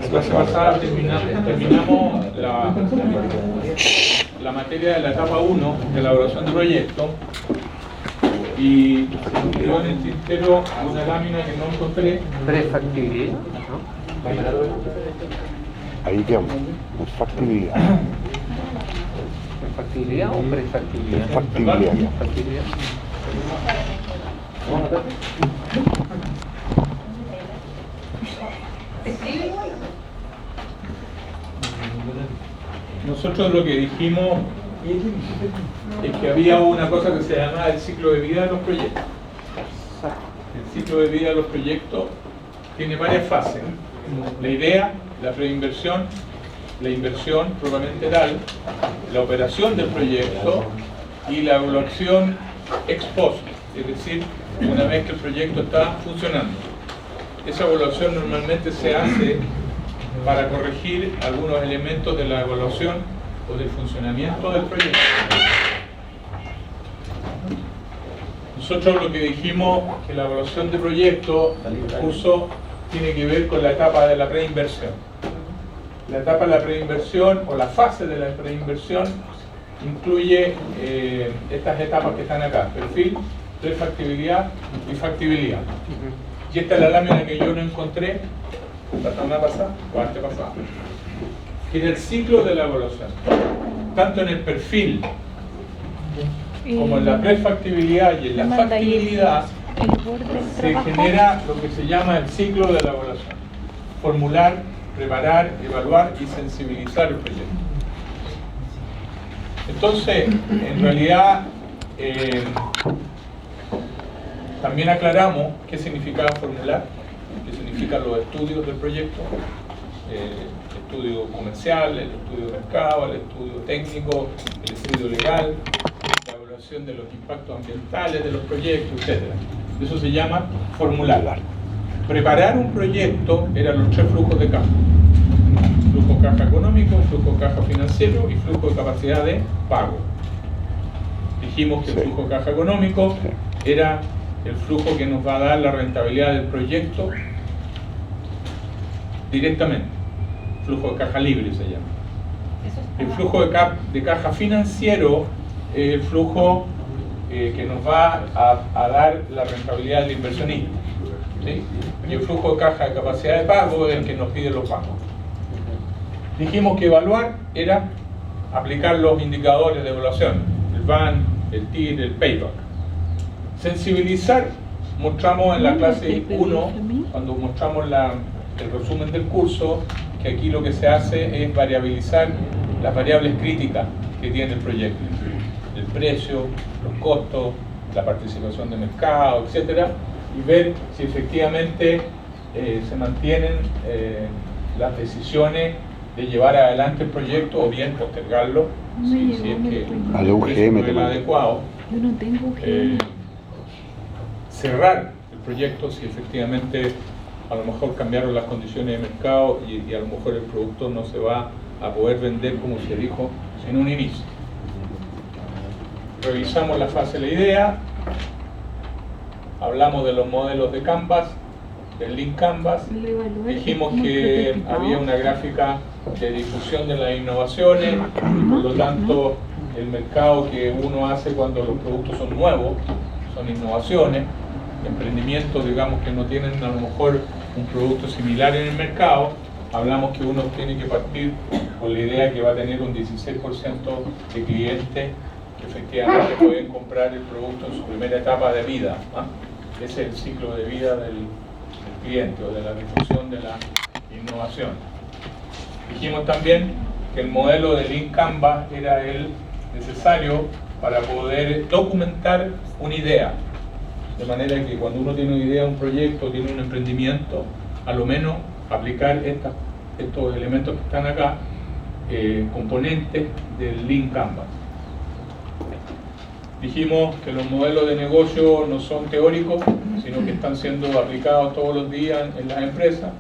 clase pasada terminamos la materia de la etapa 1 de elaboración de proyecto y quedó en el tintero una lámina que no encontré. Prefactibilidad, ¿no? Ahí quedamos, factibilidad. ¿Factibilidad o prefactibilidad? Factibilidad. Factibilidad. Nosotros lo que dijimos es que había una cosa que se llamaba el ciclo de vida de los proyectos. El ciclo de vida de los proyectos tiene varias fases. La idea, la preinversión, la inversión propiamente tal, la operación del proyecto y la evaluación ex post, es decir, una vez que el proyecto está funcionando. Esa evaluación normalmente se hace para corregir algunos elementos de la evaluación o del funcionamiento del proyecto. Nosotros lo que dijimos que la evaluación de proyecto, el curso, tiene que ver con la etapa de la preinversión. La etapa de la preinversión o la fase de la preinversión incluye estas etapas que están acá: perfil, prefactibilidad y factibilidad. Y esta es la lámina que yo no encontré la semana pasada o antepasada, que es el ciclo de la evaluación. Tanto en el perfil como en la prefactibilidad y en la factibilidad se genera lo que se llama el ciclo de la evaluación: formular, preparar, evaluar y sensibilizar el proyecto. Entonces, en realidad, también aclaramos qué significaba formular, qué significan los estudios del proyecto, el estudio comercial, el estudio de mercado, el estudio técnico, el estudio legal, la evaluación de los impactos ambientales de los proyectos, etc. Eso se llama formular. Preparar un proyecto eran los tres flujos de caja: flujo caja económico, flujo caja financiero y flujo de capacidad de pago. Dijimos que el flujo caja económico era el flujo que nos va a dar la rentabilidad del proyecto directamente, flujo de caja libre se llama. El flujo de caja financiero es el flujo que nos va a dar la rentabilidad del inversionista, ¿sí? Y el flujo de caja de capacidad de pago es el que nos pide los bancos. Dijimos que evaluar era aplicar los indicadores de evaluación, el BAN, el TIR, el payback. Sensibilizar, mostramos en la clase 1, cuando mostramos el resumen del curso, que aquí lo que se hace es variabilizar las variables críticas que tiene el proyecto: el precio, los costos, la participación de mercado, etc. Y ver si efectivamente se mantienen las decisiones de llevar adelante el proyecto o bien postergarlo si es que al UGM es el adecuado. Yo no tengo UGM. Cerrar el proyecto si efectivamente a lo mejor cambiaron las condiciones de mercado y a lo mejor el producto no se va a poder vender como se dijo en un inicio. Revisamos la fase de la idea, hablamos de los modelos de Canvas, del Lean Canvas, dijimos que había una gráfica de difusión de las innovaciones y por lo tanto el mercado que uno hace cuando los productos son nuevos son innovaciones, emprendimientos, digamos, que no tienen a lo mejor un producto similar en el mercado. Hablamos que uno tiene que partir con la idea que va a tener un 16% de clientes que efectivamente pueden comprar el producto en su primera etapa de vida, ¿ah? Ese es el ciclo de vida del cliente o de la difusión de la innovación. Dijimos también que el modelo de Lean Canvas era el necesario para poder documentar una idea, de manera que cuando uno tiene una idea, un proyecto, tiene un emprendimiento, a lo menos aplicar estos elementos que están acá, componentes del Lean Canvas. Dijimos que los modelos de negocio no son teóricos, sino que están siendo aplicados todos los días en las empresas.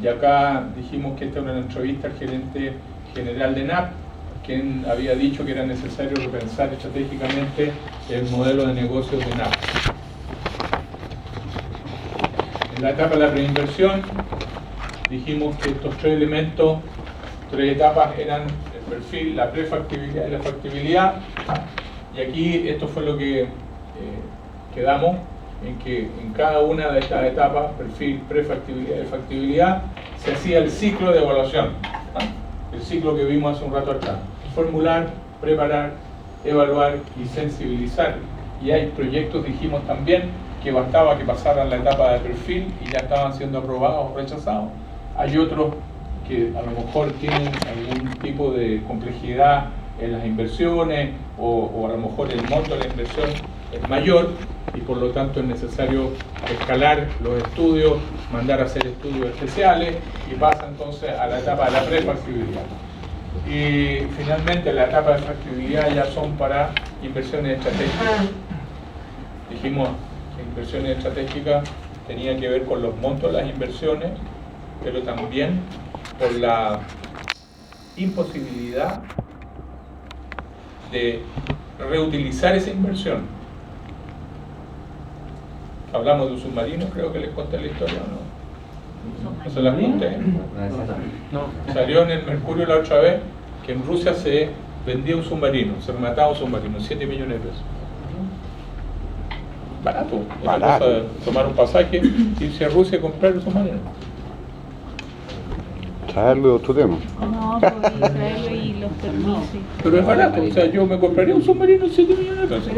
Y acá dijimos que esta era una entrevista al gerente general de NAP, quien había dicho que era necesario repensar estratégicamente el modelo de negocio de NAP. En la etapa de la preinversión dijimos que estos tres elementos, tres etapas eran el perfil, la prefactibilidad y la factibilidad. Y aquí esto fue lo que quedamos, en que en cada una de estas etapas, perfil, prefactibilidad y factibilidad, se hacía el ciclo de evaluación, el ciclo que vimos hace un rato acá: formular, preparar, evaluar y sensibilizar. Y hay proyectos, dijimos también, que bastaba que pasaran la etapa de perfil y ya estaban siendo aprobados o rechazados. Hay otros que a lo mejor tienen algún tipo de complejidad en las inversiones o a lo mejor el monto de la inversión es mayor y por lo tanto es necesario escalar los estudios, mandar a hacer estudios especiales, y pasa entonces a la etapa de la prefactibilidad. Y finalmente la etapa de factibilidad ya son para inversiones estratégicas. Dijimos que inversiones estratégicas tenía que ver con los montos de las inversiones, pero también por la imposibilidad de reutilizar esa inversión. Hablamos de un submarino, creo que les conté la historia, ¿no? No se las conté. No. Salió en el Mercurio la otra vez que en Rusia se vendía un submarino, se remataba un submarino, 7 millones de pesos. Barato. Esa cosa de tomar un pasaje, irse a Rusia y comprar el submarino. Traerlo de otro tema. No, pues traerlo y los permisos. Pero es barato, o sea, yo me compraría un submarino de 7 millones de pesos.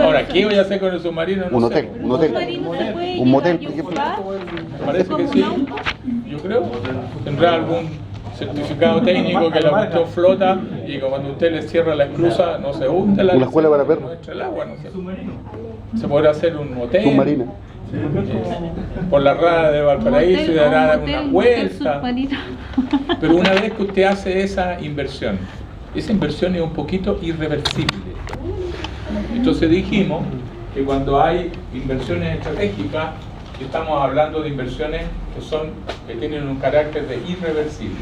Ahora, ¿qué voy a hacer con el submarino? No Un sé. hotel, un hotel. Un motel, por ejemplo. Parece que sí, yo creo. Tendrá algún certificado técnico que la cuestión flota y que cuando usted le cierra la esclusa no se hunde la Una escuela para perros. no entra el agua, no sé. Se podrá hacer un hotel. Submarina. Por la rada de Valparaíso y dará dar una vuelta. Pero una vez que usted hace esa inversión es un poquito irreversible. Entonces dijimos que cuando hay inversiones estratégicas, estamos hablando de inversiones que tienen un carácter de irreversible.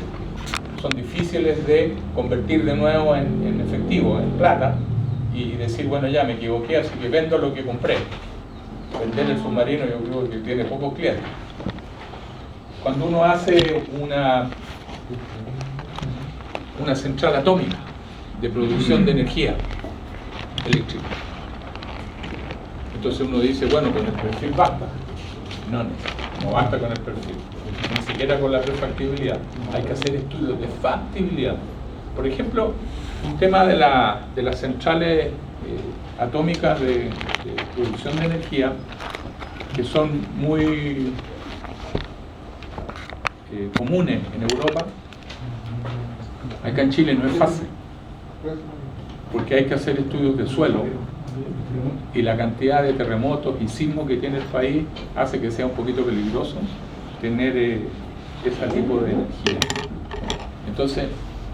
Son difíciles de convertir de nuevo en efectivo, en plata, y decir, bueno, ya me equivoqué, así que vendo lo que compré. Vender el submarino yo creo que tiene pocos clientes. Cuando uno hace una central atómica de producción de energía eléctrica, entonces uno dice, bueno, con el perfil basta. No basta con el perfil, ni siquiera con la prefactibilidad. Hay que hacer estudios de factibilidad. Por ejemplo, un tema de las centrales atómicas de producción de energía, que son muy comunes en Europa. Acá en Chile no es fácil, porque hay que hacer estudios de suelo y la cantidad de terremotos y sismos que tiene el país hace que sea un poquito peligroso tener ese tipo de energía. Entonces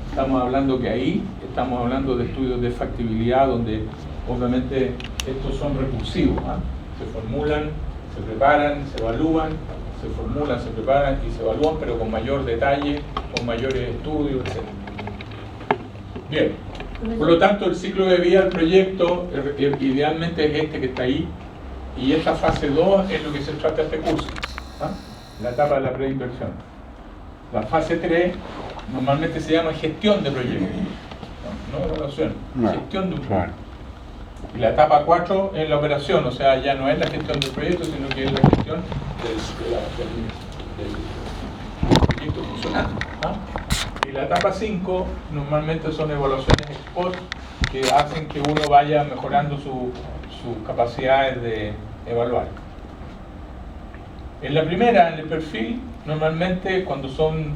estamos hablando que ahí estamos hablando de estudios de factibilidad donde obviamente estos son recursivos, se formulan, se preparan, se evalúan, se formulan, se preparan y se evalúan, pero con mayor detalle, con mayores estudios, etc. Bien, por lo tanto el ciclo de vida del proyecto idealmente es este que está ahí, y esta fase 2 es lo que se trata este curso, la etapa de la preinversión. La fase 3 normalmente se llama gestión de proyectos, no evaluación, gestión de un proyecto. Y la etapa 4 es la operación, o sea, ya no es la gestión del proyecto, sino que es la gestión del proyecto funcionando. Y la etapa 5 normalmente son evaluaciones ex post que hacen que uno vaya mejorando sus capacidades de evaluar. En la primera, en el perfil, normalmente cuando son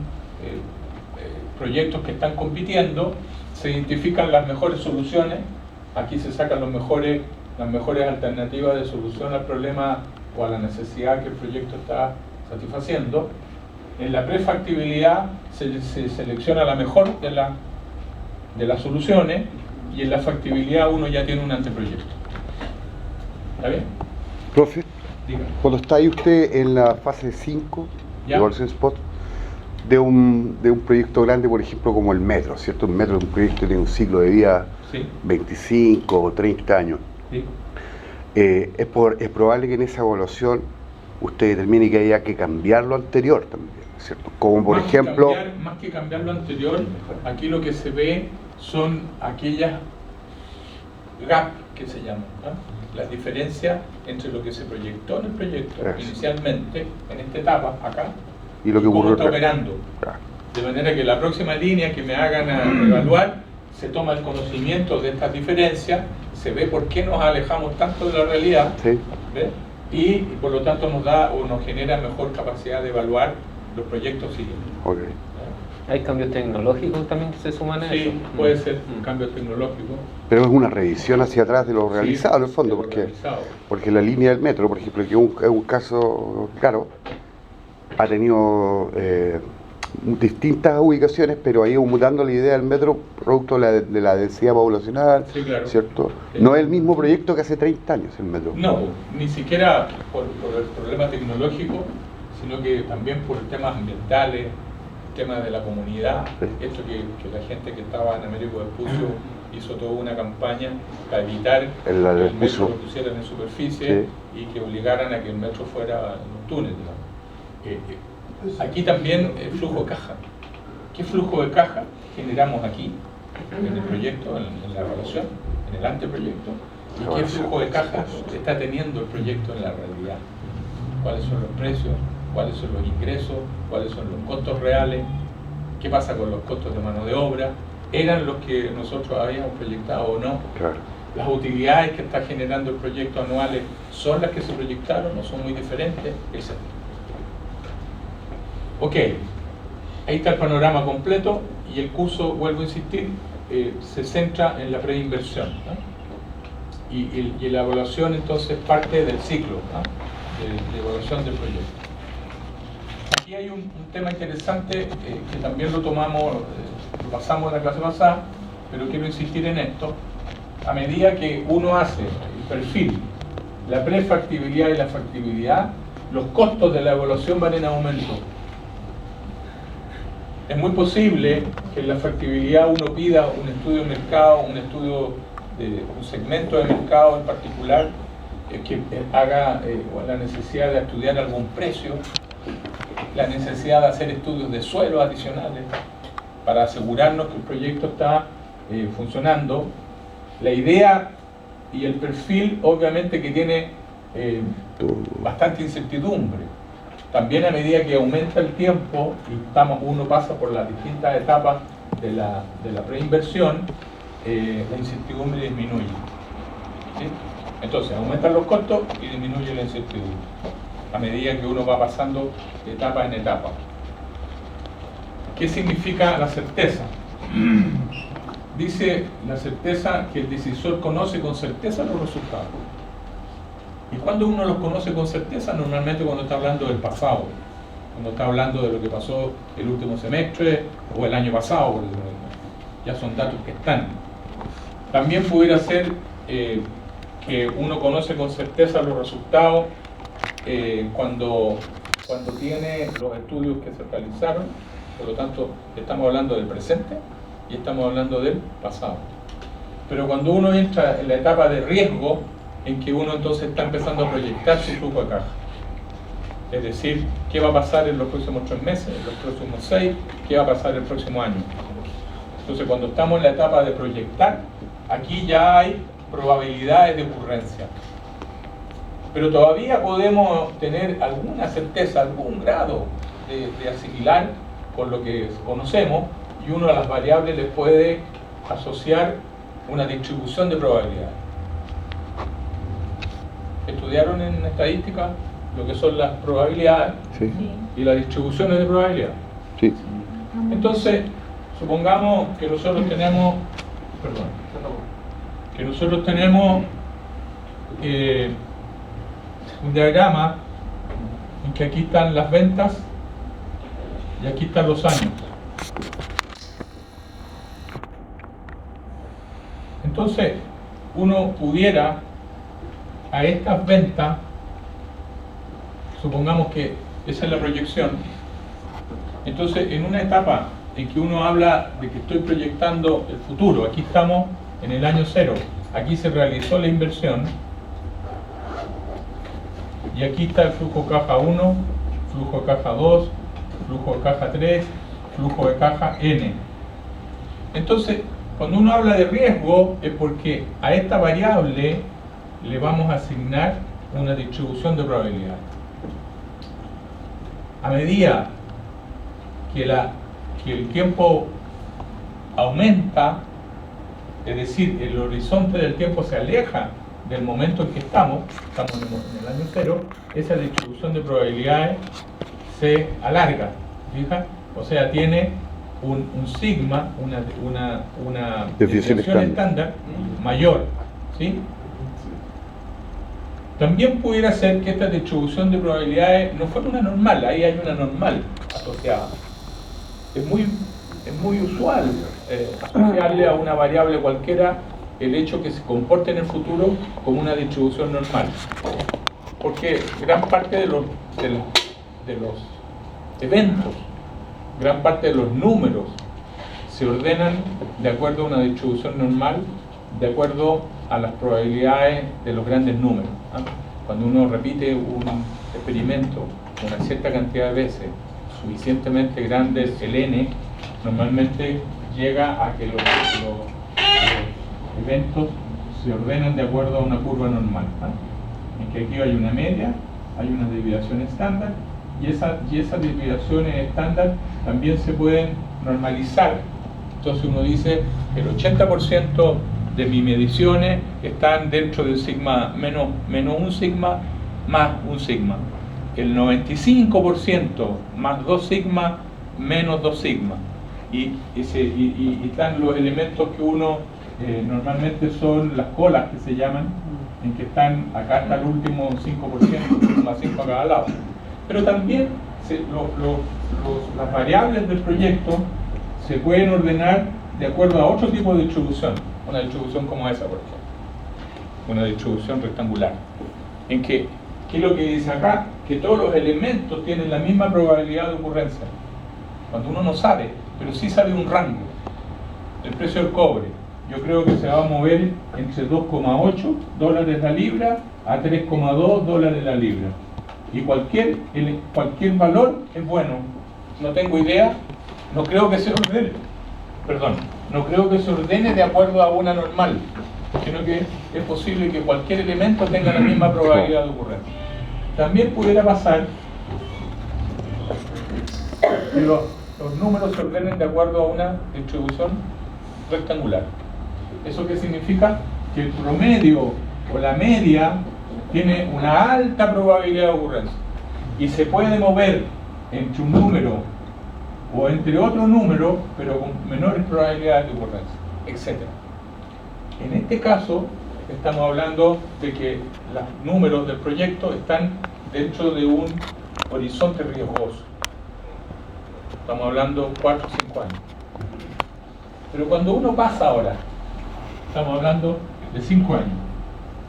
proyectos que están compitiendo, se identifican las mejores soluciones. Aquí se sacan las mejores alternativas de solución al problema o a la necesidad que el proyecto está satisfaciendo. En la prefactibilidad se selecciona la mejor de las soluciones, y en la factibilidad uno ya tiene un anteproyecto. ¿Está bien? Profe, Dígame. cuando está ahí usted en la fase 5 de ¿Ya? evaluación spot de un proyecto grande, por ejemplo, como el metro, ¿cierto? Un metro es un proyecto que tiene un ciclo de vida Sí. 25 o 30 años. Sí. Es probable que en esa evaluación usted determine que haya que cambiar lo anterior también, ¿cierto? Como por ejemplo... Más que cambiar lo anterior, aquí lo que se ve son aquellas gap que se llaman, ¿no? Las diferencias entre lo que se proyectó en el proyecto inicialmente, en esta etapa, acá, y lo que cómo ocurre está operando. De manera que la próxima línea que me hagan a evaluar, se toma el conocimiento de estas diferencias, se ve por qué nos alejamos tanto de la realidad, sí. ¿Ve? Y por lo tanto nos da o nos genera mejor capacidad de evaluar los proyectos siguientes. Okay. ¿Hay cambios tecnológicos también que se suman a eso? Sí, puede ser un cambio tecnológico. Pero es una revisión hacia atrás de lo realizado, en el fondo, porque la línea del metro, por ejemplo, que es un caso claro, ha tenido distintas ubicaciones, pero ha ido mutando la idea del metro producto de la densidad poblacional, sí, claro. ¿cierto? No es el mismo proyecto que hace 30 años el metro. No, ni siquiera por el problema tecnológico, sino que también por temas ambientales, temas de la comunidad, sí. Esto que la gente que estaba en Américo Vespucio hizo toda una campaña para evitar que el metro lo pusieran en superficie, sí. Y que obligaran a que el metro fuera en un túnel, digamos. Aquí también el flujo de caja. ¿Qué flujo de caja generamos aquí, en el proyecto, en la evaluación, en el anteproyecto? ¿Y qué flujo de caja está teniendo el proyecto en la realidad? ¿Cuáles son los precios? ¿Cuáles son los ingresos? ¿Cuáles son los costos reales? ¿Qué pasa con los costos de mano de obra? ¿Eran los que nosotros habíamos proyectado o no? Claro. Las utilidades que está generando el proyecto anuales son las que se proyectaron, no son muy diferentes, etc. Ok, ahí está el panorama completo y el curso, vuelvo a insistir, se centra en la preinversión, ¿no? Y la evaluación entonces parte del ciclo, ¿no? de evaluación del proyecto. Aquí hay un tema interesante que también lo tomamos, lo pasamos en la clase pasada, pero quiero insistir en esto. A medida que uno hace el perfil, la prefactibilidad y la factibilidad, los costos de la evaluación van en aumento. Es muy posible que en la factibilidad uno pida un estudio de mercado, un estudio de un segmento de mercado en particular, que haga la necesidad de estudiar algún precio, la necesidad de hacer estudios de suelo adicionales para asegurarnos que el proyecto está funcionando. La idea y el perfil obviamente que tiene bastante incertidumbre. También a medida que aumenta el tiempo y uno pasa por las distintas etapas de la preinversión, la incertidumbre disminuye. ¿Sí? Entonces aumentan los costos y disminuye la incertidumbre a medida que uno va pasando de etapa en etapa. ¿Qué significa la certeza? Dice la certeza que el decisor conoce con certeza los resultados. ¿Y cuando uno los conoce con certeza? Normalmente cuando está hablando del pasado, cuando está hablando de lo que pasó el último semestre o el año pasado, ya son datos que están. También pudiera ser que uno conoce con certeza los resultados cuando tiene los estudios que se realizaron. Por lo tanto, estamos hablando del presente y estamos hablando del pasado. Pero cuando uno entra en la etapa de riesgo, en que uno entonces está empezando a proyectar su flujo de caja, es decir, qué va a pasar en los próximos 3 meses, en los próximos 6, qué va a pasar el próximo año. Entonces, cuando estamos en la etapa de proyectar, aquí ya hay probabilidades de ocurrencia, pero todavía podemos tener alguna certeza, algún grado de asimilar con lo que conocemos, y uno a las variables le puede asociar una distribución de probabilidades. ¿Estudiaron en estadística lo que son las probabilidades? Sí. Y las distribuciones de probabilidad? Sí. Entonces, supongamos que nosotros tenemos, un diagrama en que aquí están las ventas y aquí están los años. Entonces, uno pudiera a estas ventas, supongamos que esa es la proyección, entonces en una etapa en que uno habla de que estoy proyectando el futuro, aquí estamos en el año 0, aquí se realizó la inversión y aquí está el flujo caja 1, flujo caja 2, flujo de caja 3, flujo de caja N. Entonces, cuando uno habla de riesgo es porque a esta variable le vamos a asignar una distribución de probabilidad. A medida que el tiempo aumenta, es decir, el horizonte del tiempo se aleja del momento en que estamos en el año cero, esa distribución de probabilidades se alarga, ¿fija? O sea, tiene un sigma, una desviación estándar mayor, ¿sí? También pudiera ser que esta distribución de probabilidades no fuera una normal, ahí hay una normal asociada. Es muy usual asociarle a una variable cualquiera el hecho que se comporte en el futuro como una distribución normal. Porque gran parte de los eventos, gran parte de los números se ordenan de acuerdo a una distribución normal, de acuerdo a las probabilidades de los grandes números. Cuando uno repite un experimento una cierta cantidad de veces, suficientemente grande el n, normalmente llega a que los eventos se ordenan de acuerdo a una curva normal, en que aquí hay una media, hay una desviación estándar, y esas desviaciones estándar también se pueden normalizar. Entonces uno dice que el 80% de mis mediciones están dentro del sigma menos un sigma más un sigma. El 95% más 2 sigma menos 2 sigma. Y están los elementos que uno normalmente son las colas que se llaman, en que están, acá está el último 5%, más 5 a cada lado. Pero también las variables del proyecto se pueden ordenar de acuerdo a otro tipo de distribución. Una distribución como esa, por ejemplo. Una distribución rectangular. En que, ¿qué es lo que dice acá? Que todos los elementos tienen la misma probabilidad de ocurrencia. Cuando uno no sabe, pero sí sabe un rango. El precio del cobre, yo creo que se va a mover entre $2,8 la libra a $3,2 la libra. Y cualquier valor es bueno. No tengo idea, no creo que se ordene. No creo que se ordene de acuerdo a una normal, sino que es posible que cualquier elemento tenga la misma probabilidad de ocurrencia. También pudiera pasar que los números se ordenen de acuerdo a una distribución rectangular. ¿Eso qué significa? Que el promedio o la media tiene una alta probabilidad de ocurrencia y se puede mover entre un número o entre otro número, pero con menores probabilidades de ocurrencia, etc. En este caso, estamos hablando de que los números del proyecto están dentro de un horizonte riesgoso. Estamos hablando 4 o 5 años. Pero cuando uno pasa ahora, estamos hablando de 5 años.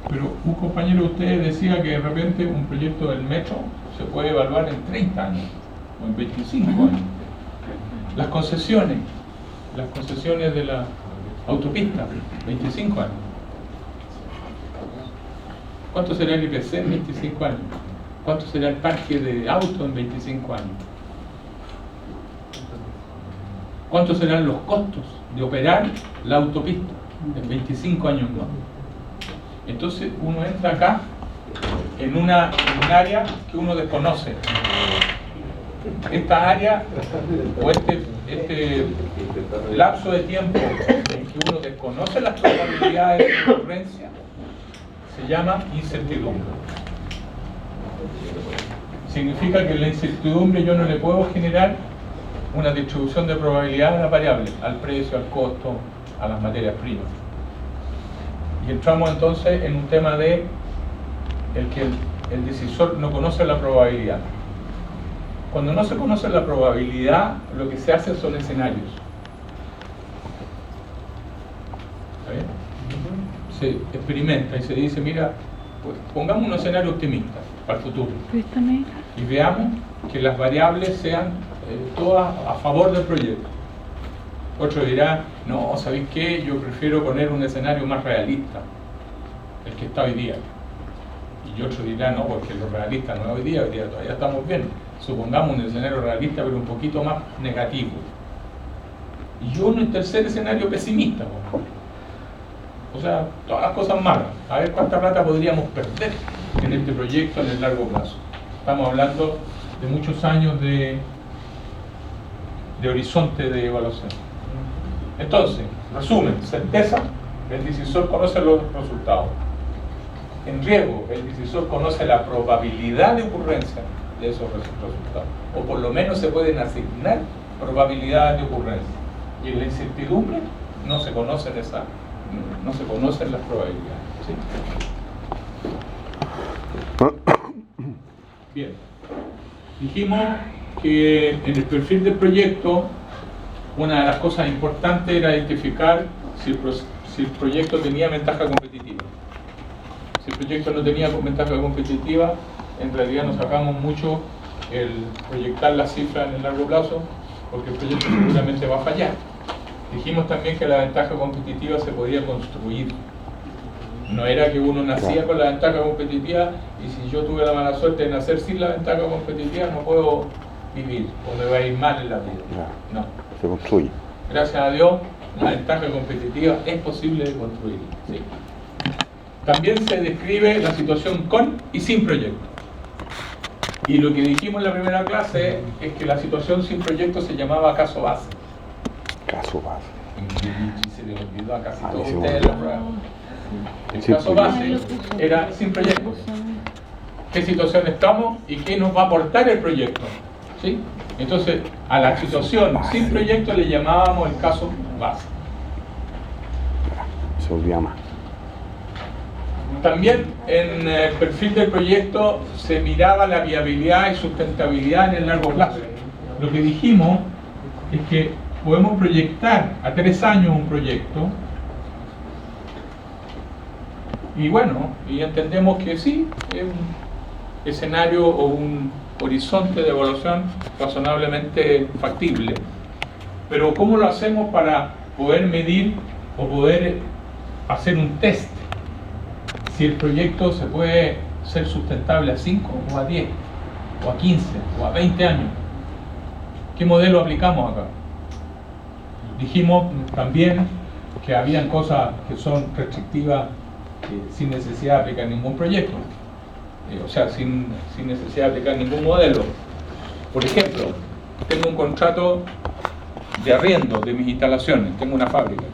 Pero un compañero de ustedes decía que de repente un proyecto del metro se puede evaluar en 30 años o en 25 años. Las concesiones de la autopista, 25 años. ¿Cuánto será el IPC en 25 años? ¿Cuánto será el parque de autos en 25 años? ¿Cuántos serán los costos de operar la autopista en 25 años más? Entonces uno entra acá en un área que uno desconoce. Esta área o este lapso de tiempo en que uno desconoce las probabilidades de ocurrencia se llama incertidumbre. Significa que en la incertidumbre yo no le puedo generar una distribución de probabilidad a las variables, al precio, al costo, a las materias primas. Y entramos entonces en un tema de el que el decisor no conoce la probabilidad. Cuando no se conoce la probabilidad, lo que se hace son escenarios. ¿Está bien? Se experimenta y se dice, mira, pues pongamos un escenario optimista para el futuro. Y veamos que las variables sean todas a favor del proyecto. Otro dirá, no, ¿sabéis qué? Yo prefiero poner un escenario más realista, el que está hoy día. Y otro dirá, no, porque lo realista no es hoy día todavía estamos bien. supongamos un escenario realista, pero un poquito más negativo. Y un tercer escenario pesimista. O sea, todas las cosas malas. A ver cuánta plata podríamos perder en este proyecto en el largo plazo. Estamos hablando de muchos años de horizonte de evaluación. Entonces, resumen, certeza, el decisor conoce los resultados. En riesgo, el decisor conoce la probabilidad de ocurrencia de esos resultados. O por lo menos se pueden asignar probabilidades de ocurrencia. Y en la incertidumbre no se conocen las probabilidades. ¿Sí? Bien. Dijimos que en el perfil del proyecto una de las cosas importantes era identificar si el proyecto tenía ventaja competitiva. Si el proyecto no tenía ventaja competitiva, en realidad nos sacamos mucho el proyectar las cifras en el largo plazo, porque el proyecto seguramente va a fallar. Dijimos también que la ventaja competitiva se podía construir. No era que uno nacía con la ventaja competitiva y si yo tuve la mala suerte de nacer sin la ventaja competitiva no puedo vivir o me va a ir mal en la vida. No. Se construye. Gracias a Dios, la ventaja competitiva es posible de construir. ¿Sí? También se describe la situación con y sin proyecto. Y lo que dijimos en la primera clase es que la situación sin proyecto se llamaba caso base. Caso base. Y se le olvidó a casi todos ustedes la prueba. El caso base era sin proyecto. ¿Qué situación estamos y qué nos va a aportar el proyecto? ¿Sí? Entonces, a la situación sin proyecto le llamábamos el caso base. Se olvida más. También en el perfil del proyecto se miraba la viabilidad y sustentabilidad en el largo plazo. Lo que dijimos es que podemos proyectar a 3 años un proyecto y bueno, y entendemos que sí, es un escenario o un horizonte de evaluación razonablemente factible. Pero ¿cómo lo hacemos para poder medir o poder hacer un test? Si el proyecto se puede ser sustentable a 5 o a 10 o a 15 o a 20 años. ¿Qué modelo aplicamos acá? Dijimos también que habían cosas que son restrictivas sin necesidad de aplicar ningún proyecto. O sea, sin necesidad de aplicar ningún modelo. Por ejemplo, tengo un contrato de arriendo de mis instalaciones, tengo una fábrica,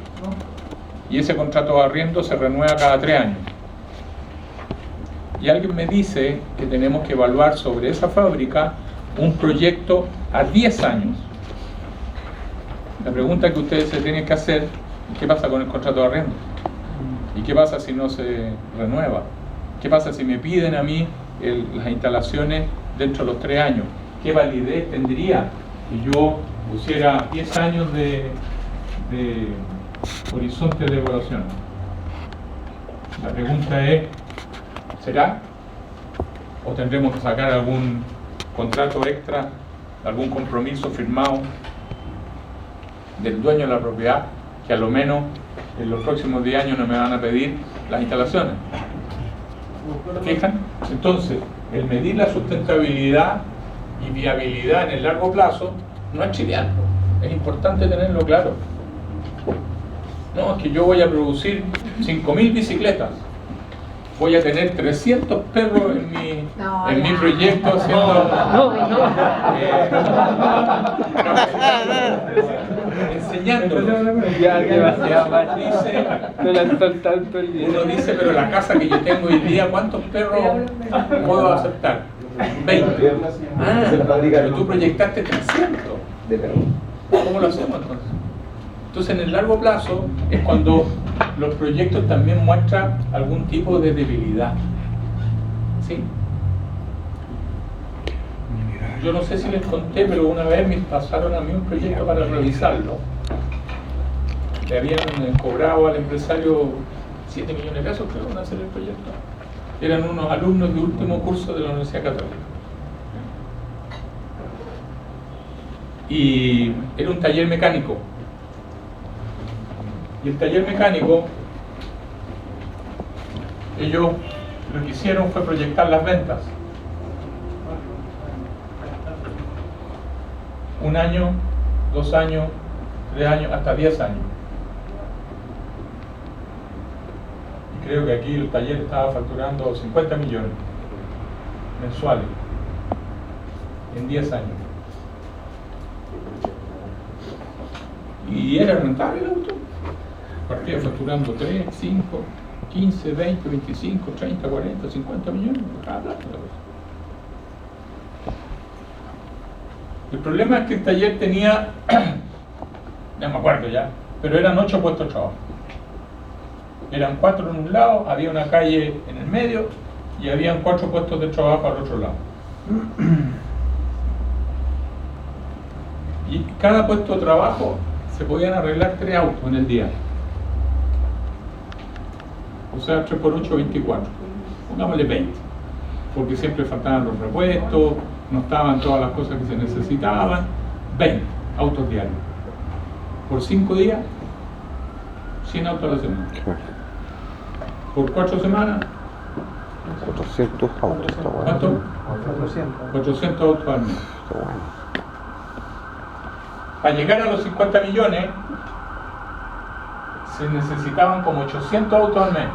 y ese contrato de arriendo se renueva cada 3 años. Y alguien me dice que tenemos que evaluar sobre esa fábrica un proyecto a 10 años. La pregunta que ustedes se tienen que hacer es ¿qué pasa con el contrato de arriendo? ¿Y qué pasa si no se renueva? ¿Qué pasa si me piden a mí las instalaciones dentro de los 3 años? ¿Qué validez tendría que yo pusiera 10 años de horizonte de evaluación? La pregunta es, ¿será? ¿O tendremos que sacar algún contrato extra, algún compromiso firmado del dueño de la propiedad que a lo menos en los próximos 10 años no me van a pedir las instalaciones? ¿Fijan? Entonces, el medir la sustentabilidad y viabilidad en el largo plazo no es trivial, es importante tenerlo claro. No, es que yo voy a producir 5.000 bicicletas, voy a tener 300 perros en mi proyecto haciendo enseñándolos. Uno dice, pero la casa que yo tengo hoy día, ¿cuántos perros puedo aceptar? 20. Pero tú proyectaste 300. ¿Cómo lo hacemos entonces? Entonces, en el largo plazo es cuando los proyectos también muestran algún tipo de debilidad. ¿Sí? Yo no sé si les conté, pero una vez me pasaron a mí un proyecto para revisarlo. Le habían cobrado al empresario 7 millones de pesos, creo, en hacer el proyecto. Eran unos alumnos de último curso de la Universidad Católica. Y era un taller mecánico. Y el taller mecánico, ellos lo que hicieron fue proyectar las ventas. 1 año, 2 años, 3 años, hasta 10 años. Y creo que aquí el taller estaba facturando 50 millones mensuales en 10 años. Y era rentable el auto. Partía facturando 3, 5, 15, 20, 25, 30, 40, 50 millones por cada plato. El problema es que el taller tenía, no me acuerdo ya, pero eran 8 puestos de trabajo. Eran 4 en un lado, había una calle en el medio y habían 4 puestos de trabajo al otro lado. Y cada puesto de trabajo se podían arreglar 3 autos en el día. O sea, 3 por 8, 24. Pongámosle 20. Porque siempre faltaban los repuestos, no estaban todas las cosas que se necesitaban. 20 autos diarios. Por 5 días, 100 autos a la semana. Por 4 semanas, 400 autos, está bueno. ¿cuánto? 400 autos al mes. Está bueno. Para llegar a los 50 millones, se necesitaban como 800 autos al mes.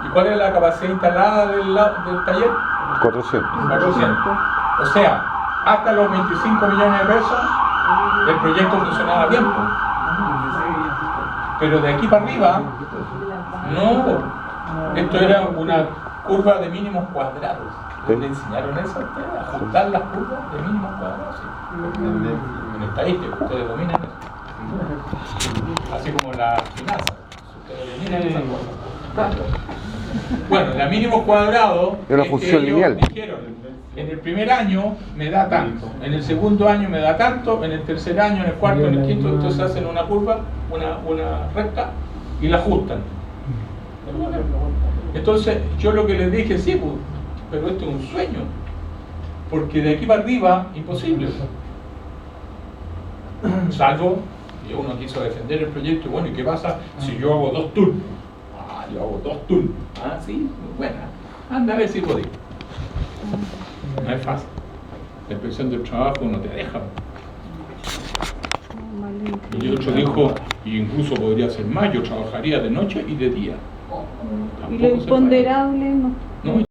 ¿Y cuál es la capacidad instalada del taller? 400. 400. O sea, hasta los 25 millones de pesos, el proyecto funcionaba bien. Pero de aquí para arriba, no. Esto era una curva de mínimos cuadrados. Sí. ¿Le enseñaron eso a ustedes? A juntar las curvas de mínimos cuadrados. Sí. En estadística, ustedes dominan eso. Así como la finanza. Ustedes dominan esas cosas. Bueno, la mínimo cuadrado Es una que función ellos lineal. dijeron, en el primer año me da tanto, en el segundo año me da tanto, en el tercer año, en el cuarto, en el quinto, entonces hacen una curva, una recta y la ajustan. Entonces yo lo que les dije, sí, pues, pero esto es un sueño, porque de aquí para arriba, imposible. Salvo que uno quiso defender el proyecto, bueno, ¿y qué pasa si yo hago 2 turnos? Yo hago 2 turnos. Ah, sí, buena. Anda a ver si podéis. No es fácil. La inspección del trabajo no te deja. Y otro dijo, incluso podría ser más, yo trabajaría de noche y de día. Y lo imponderable no. No,